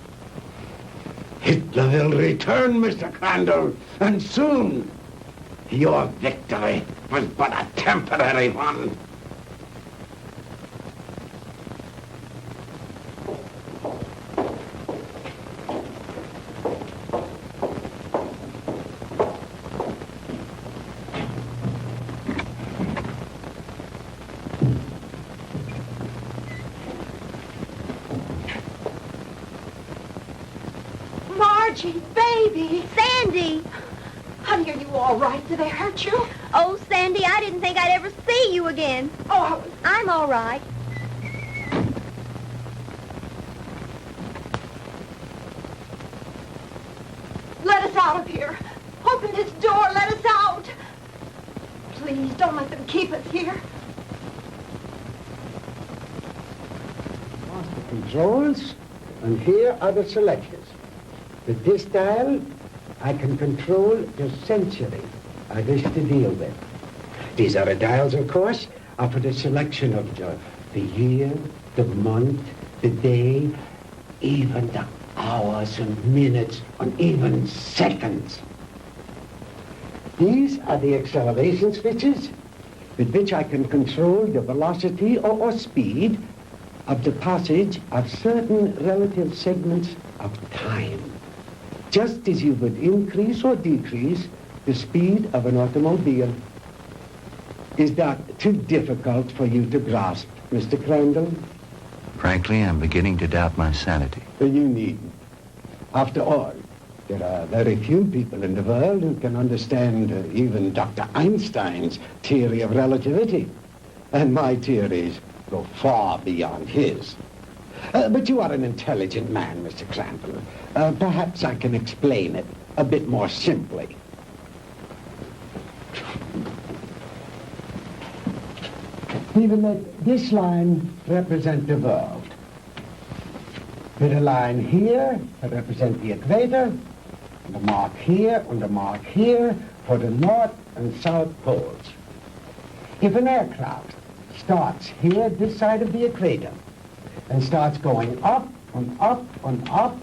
Hitler will return, Mr. Crandall, and soon. Your victory was but a temporary one. Margie, baby. Sandy. Honey, are you all right? Did they hurt you? Oh, Sandy, I didn't think I'd ever see you again. Oh, I'm all right. Let us out of here. Open this door. Let us out. Please, don't let them keep us here. Master controls, and here are the selectors. With this dial, I can control the century I wish to deal with. These other dials, of course, are for the selection of the year, the month, the day, even the hours and minutes, and even seconds. These are the acceleration switches with which I can control the velocity or speed of the passage of certain relative segments of time. Just as you would increase or decrease the speed of an automobile. Is that too difficult for you to grasp, Mr. Crandall? Frankly, I'm beginning to doubt my sanity. You needn't. After all, there are very few people in the world who can understand even Dr. Einstein's theory of relativity. And my theories go far beyond his. But you are an intelligent man, Mr. Crandall. Perhaps I can explain it a bit more simply. We will let this line represent the world. With a line here to represent the equator, and a mark here and a mark here for the north and south poles. If an aircraft starts here, this side of the equator, and starts going up and up and up,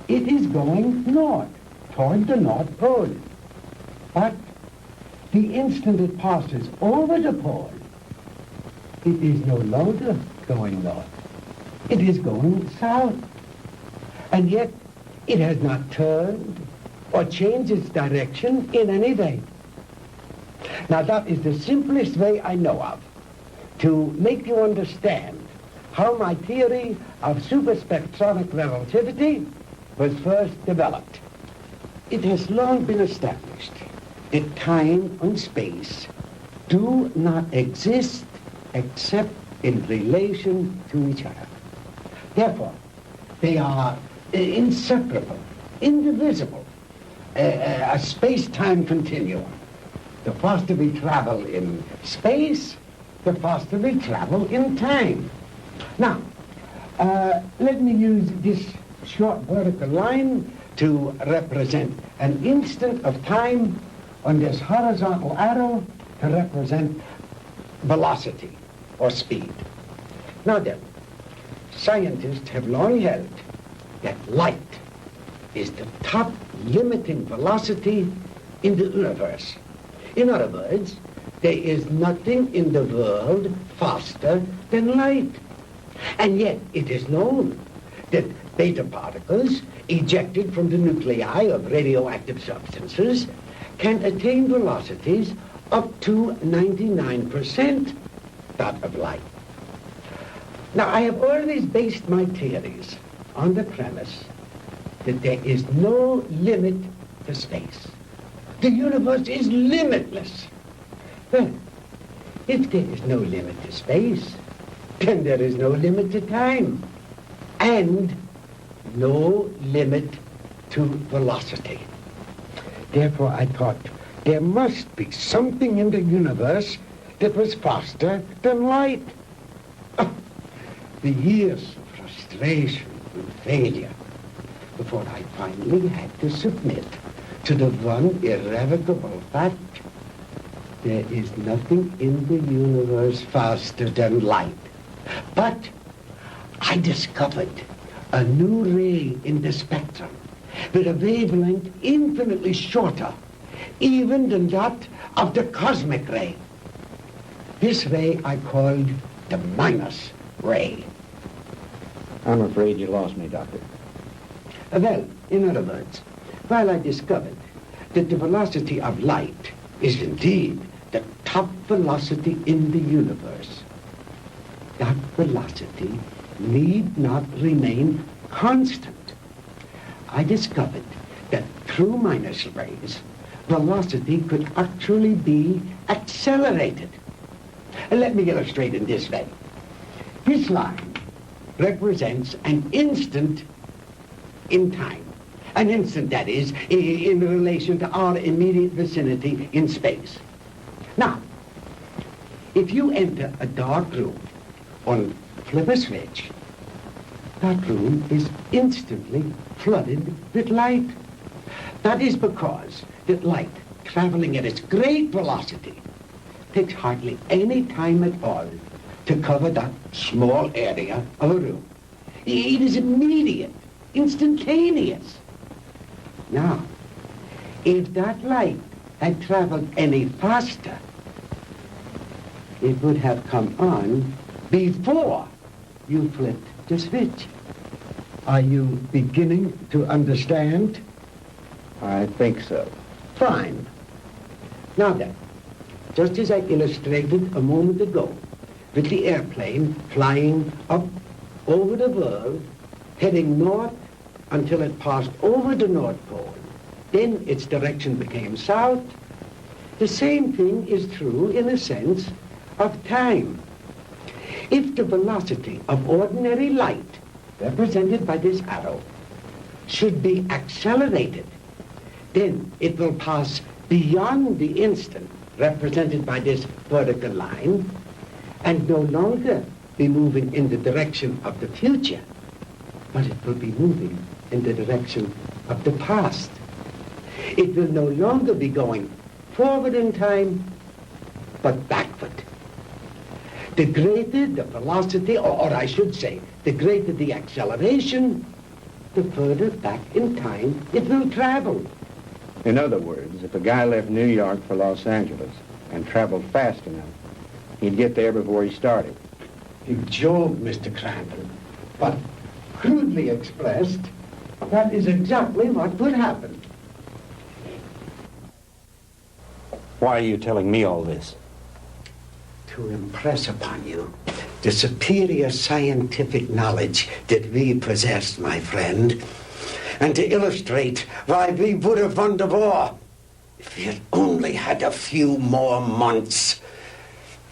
it is going north, toward the North Pole. But the instant it passes over the pole, it is no longer going north. It is going south. And yet, it has not turned or changed its direction in any way. Now, that is the simplest way I know of to make you understand how my theory of superspectronic relativity was first developed. It has long been established that time and space do not exist except in relation to each other. Therefore, they are inseparable, indivisible, a space-time continuum. The faster we travel in space, the faster we travel in time. Now, let me use this short vertical line to represent an instant of time, and this horizontal arrow to represent velocity or speed. Now then, scientists have long held that light is the top limiting velocity in the universe. In other words, there is nothing in the world faster than light. And yet it is known that beta particles ejected from the nuclei of radioactive substances can attain velocities up to 99% that of light. Now, I have always based my theories on the premise that there is no limit to space. The universe is limitless. Well, if there is no limit to space, then there is no limit to time, and no limit to velocity. Therefore, I thought there must be something in the universe that was faster than light. The years of frustration and failure before I finally had to submit to the one irrevocable fact: there is nothing in the universe faster than light. But I discovered a new ray in the spectrum with a wavelength infinitely shorter even than that of the cosmic ray. This ray I called the minus ray. I'm afraid you lost me, Doctor. Well, in other words, while I discovered that the velocity of light is indeed the top velocity in the universe, that velocity need not remain constant. I discovered that through minus rays, velocity could actually be accelerated. And let me illustrate in this way. This line represents an instant in time. An instant, that is, in relation to our immediate vicinity in space. Now, if you enter a dark room or flip a switch, that room is instantly flooded with light. That is because that light, traveling at its great velocity, takes hardly any time at all to cover that small area of a room. It is immediate, instantaneous. Now, if that light had traveled any faster, it would have come on before you flipped the switch. Are you beginning to understand? I think so. Fine. Now then, just as I illustrated a moment ago, with the airplane flying up over the world, heading north until it passed over the North Pole, then its direction became south. The same thing is true in a sense of time. If the velocity of ordinary light, represented by this arrow, should be accelerated, then it will pass beyond the instant, represented by this vertical line, and no longer be moving in the direction of the future, but it will be moving in the direction of the past. It will no longer be going forward in time, but backward. The greater the velocity, or I should say, the greater the acceleration, the further back in time it will travel. In other words, if a guy left New York for Los Angeles and traveled fast enough, he'd get there before he started. You joke, Mr. Crandall, but crudely expressed, that is exactly what would happen. Why are you telling me all this? To impress upon you the superior scientific knowledge that we possess, my friend, and to illustrate why we would have won the war if we had only had a few more months.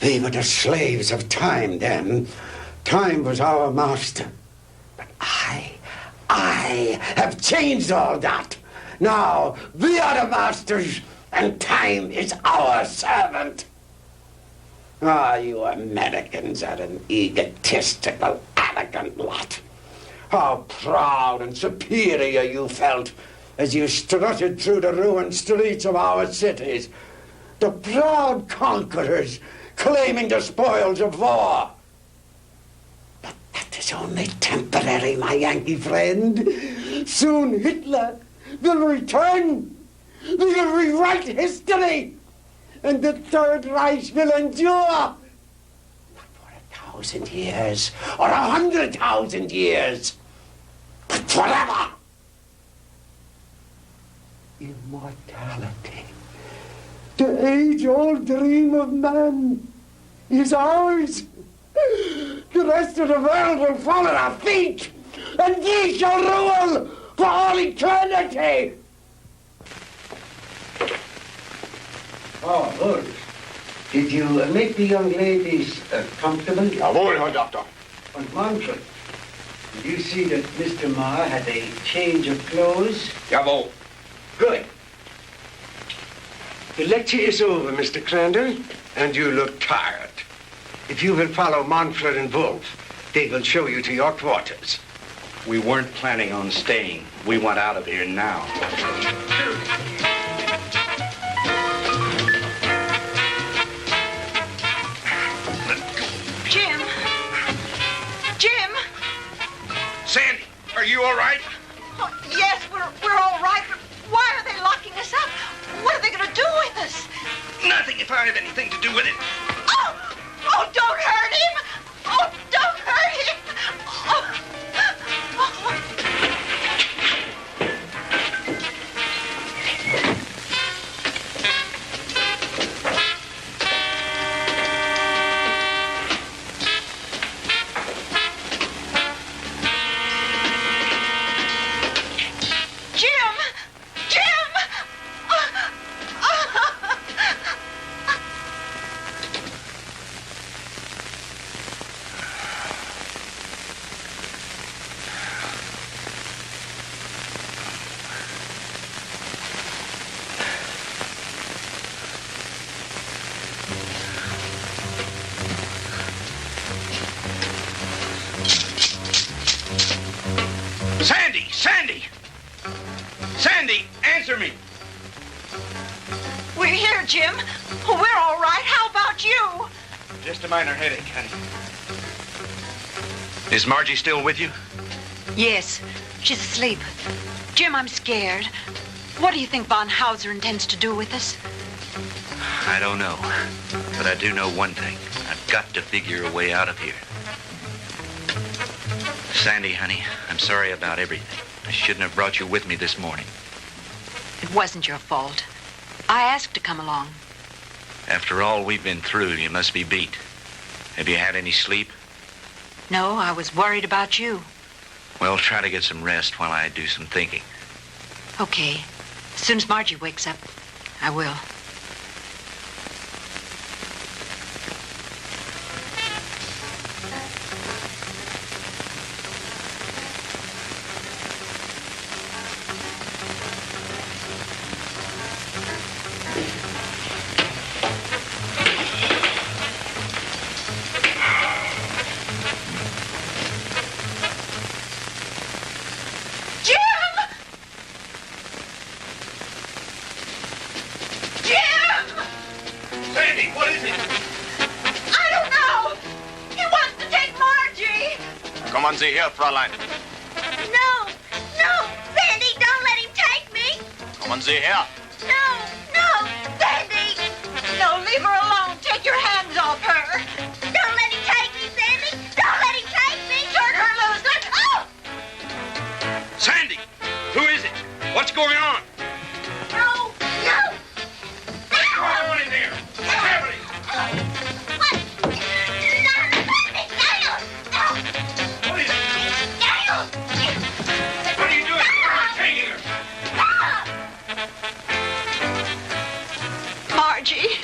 We were the slaves of time then. Time was our master. But I have changed all that. Now we are the masters, and time is our servant. Ah, you Americans are an egotistical, arrogant lot. How proud and superior you felt as you strutted through the ruined streets of our cities. The proud conquerors claiming the spoils of war. But that is only temporary, my Yankee friend. Soon Hitler will return. We will rewrite history. And the Third Reich will endure. Not for 1,000 years or 100,000 years, but forever. Immortality. The age-old dream of man is ours. The rest of the world will fall at our feet, and we shall rule for all eternity. Oh, good. Did you make the young ladies comfortable? Jawohl, Herr Doctor. And Manfred, did you see that Mr. Marr had a change of clothes? Jawohl. Good. The lecture is over, Mr. Crandall, and you look tired. If you will follow Manfred and Wolf, they will show you to your quarters. We weren't planning on staying. We want out of here now. Jim! Jim! Sandy, are you all right? Oh, yes, we're all right, but why are they locking us up? What are they going to do with us? Nothing if I have anything to do with it. Oh! Oh, don't hurt him! Oh, don't hurt him! Oh. Sandy, answer me. We're here, Jim. We're all right. How about you? Just a minor headache, honey. Is Margie still with you? Yes, she's asleep. Jim, I'm scared. What do you think von Hauser intends to do with us? I don't know. But I do know one thing. I've got to figure a way out of here. Sandy, honey, I'm sorry about everything. I shouldn't have brought you with me this morning. It wasn't your fault. I asked to come along. After all we've been through, you must be beat. Have you had any sleep? No, I was worried about you. Well, try to get some rest while I do some thinking. Okay. As soon as Margie wakes up, I will. Kommen Sie her, Fräulein. No, no, Sandy, don't let him take me. Kommen Sie her. No, no, Sandy. No, leave her alone. Take your hands off her. Don't let him take me, Sandy. Don't let him take me. Turn her loose. Oh! Sandy, who is it? What's going on? No, no. What's going on in there? What's happening? Margie!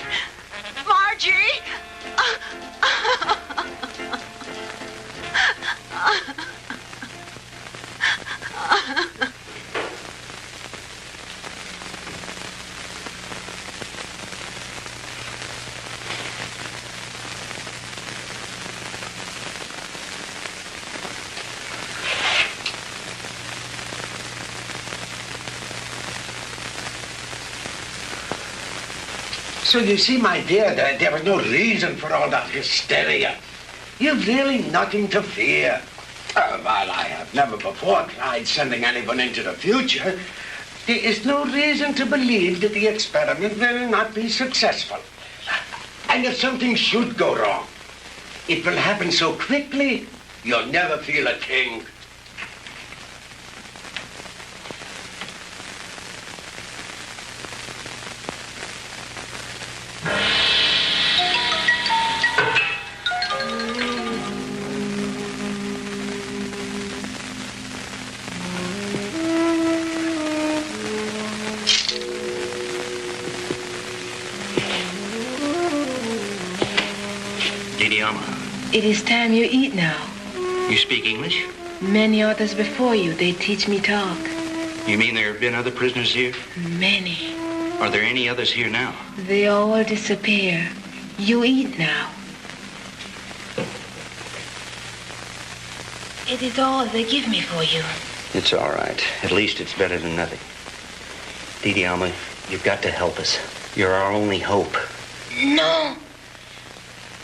So you see, my dear, there was no reason for all that hysteria. You've really nothing to fear. While I have never before tried sending anyone into the future, there is no reason to believe that the experiment will not be successful. And if something should go wrong, it will happen so quickly, you'll never feel a thing. It is time you eat now. You speak English? Many others before you, they teach me talk. You mean there have been other prisoners here? Many. Are there any others here now? They all disappear. You eat now. It is all they give me for you. It's all right. At least it's better than nothing. Didi Alma, you've got to help us. You're our only hope. No.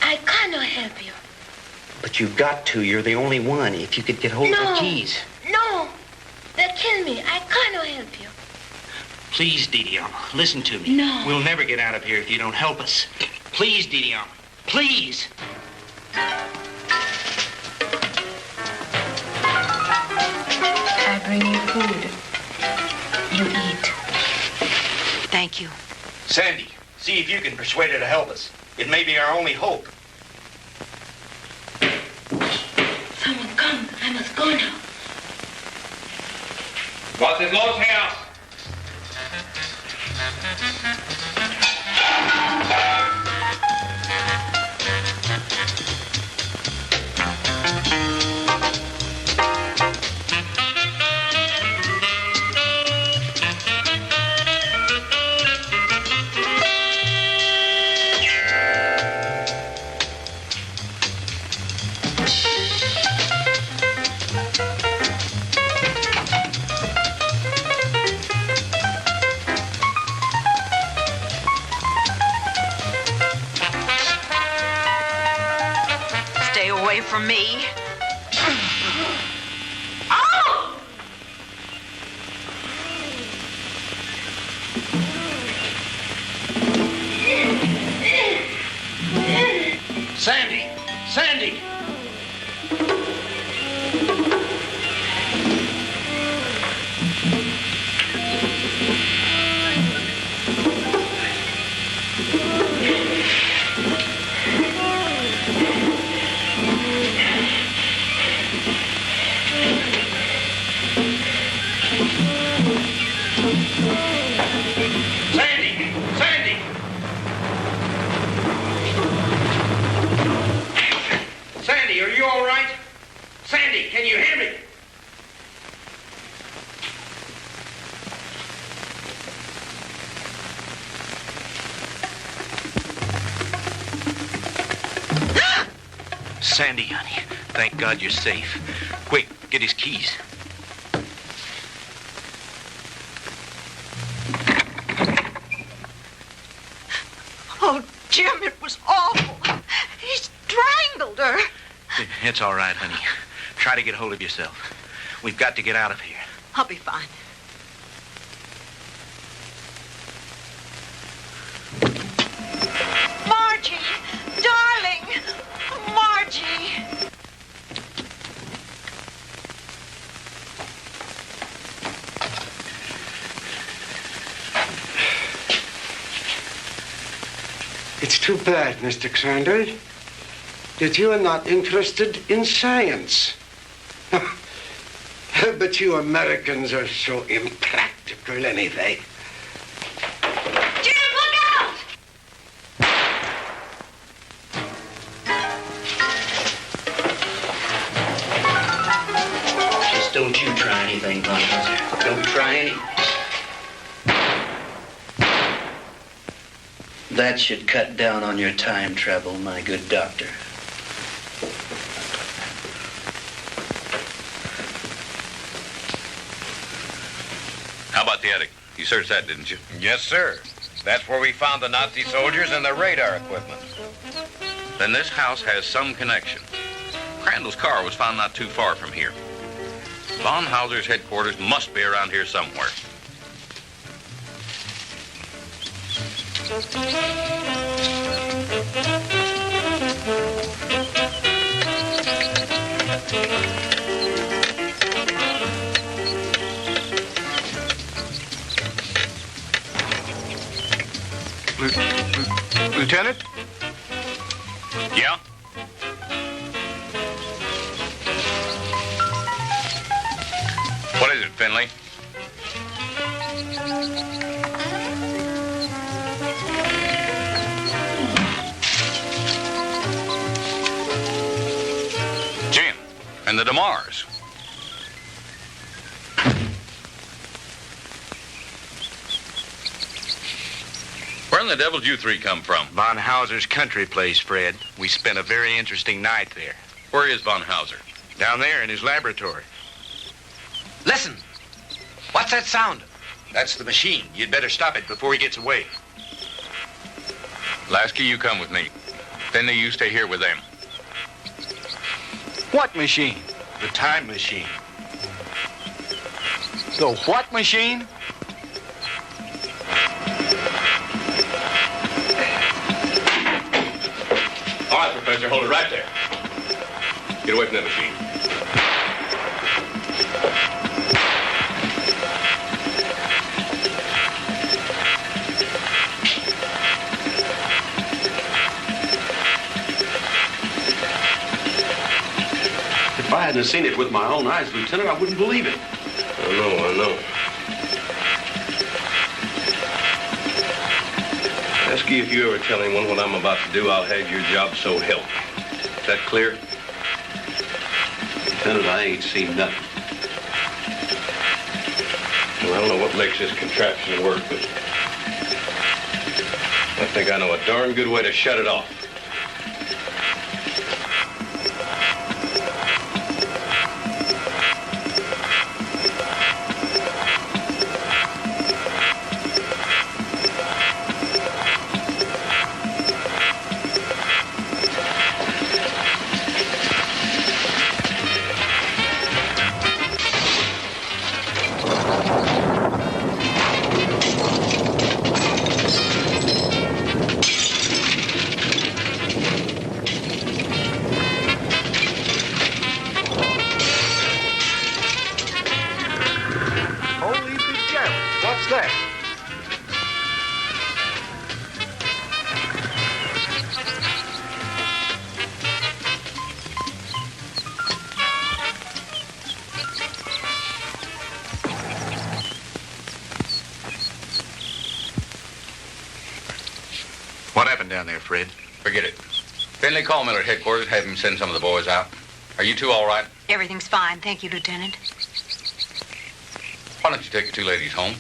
I cannot help you. But you've got to. You're the only one. If you could get hold of the keys. No. They'll kill me. I cannot help you. Please, Didi Alma, listen to me. No. We'll never get out of here if you don't help us. Please, Didi Alma. Please. I bring you food. You eat. Thank you. Sandy, see if you can persuade her to help us. It may be our only hope. Someone come. I must go now. Was ist los, Herr? From me. Sandy! Sandy! Can you hear me? Sandy, honey, thank God you're safe. Quick, get his keys. Oh, Jim, it was awful. He strangled her. It's all right, honey. Try to get hold of yourself. We've got to get out of here. I'll be fine. Margie! Darling! Margie! It's too bad, Mr. Crandall, that you are not interested in science. But you Americans are so impractical anyway. Jim, look out! Just don't you try anything, Bunhauser. Don't try anything. That should cut down on your time travel, my good doctor. How about the attic? You searched that, didn't you? Yes, sir. That's where we found the Nazi soldiers and the radar equipment. Then this house has some connection. Crandall's car was found not too far from here. Von Hauser's headquarters must be around here somewhere. Lieutenant? Yeah? What is it, Finley? Jim and the DeMars. Where in the devil did you three come from? Von Hauser's country place, Fred. We spent a very interesting night there. Where is Von Hauser? Down there in his laboratory. Listen. What's that sound? That's the machine. You'd better stop it before he gets away. Lasky, you come with me. Finley, you stay here with them. What machine? The time machine. The what machine? All right, Professor, hold it right there. Get away from that machine. If I hadn't seen it with my own eyes, Lieutenant, I wouldn't believe it. I know. Lasky, if you ever tell anyone what I'm about to do, I'll have your job, so help me. Is that clear? Lieutenant, I ain't seen nothing. Well, I don't know what makes this contraption work, but I think I know a darn good way to shut it off. What happened down there, Fred? Forget it. Finley, call Miller at headquarters, have him send some of the boys out. Are you two all right? Everything's fine. Thank you, Lieutenant. Why don't you take the two ladies home?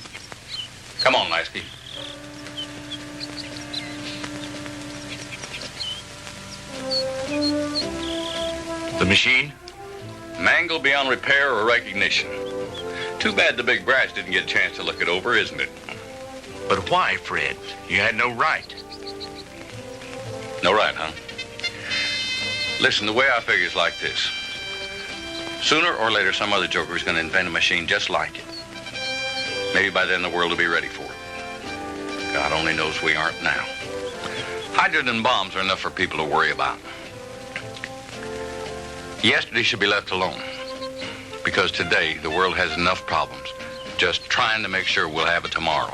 Come on, Lasky. The machine? Mangled beyond repair or recognition. Too bad the big brass didn't get a chance to look it over, isn't it? But why, Fred? You had no right. No right, huh? Listen, the way I figure is like this. Sooner or later, some other joker is going to invent a machine just like it. Maybe by then the world will be ready for it. God only knows we aren't now. Hydrogen bombs are enough for people to worry about. Yesterday should be left alone. Because today, the world has enough problems. Just trying to make sure we'll have it tomorrow.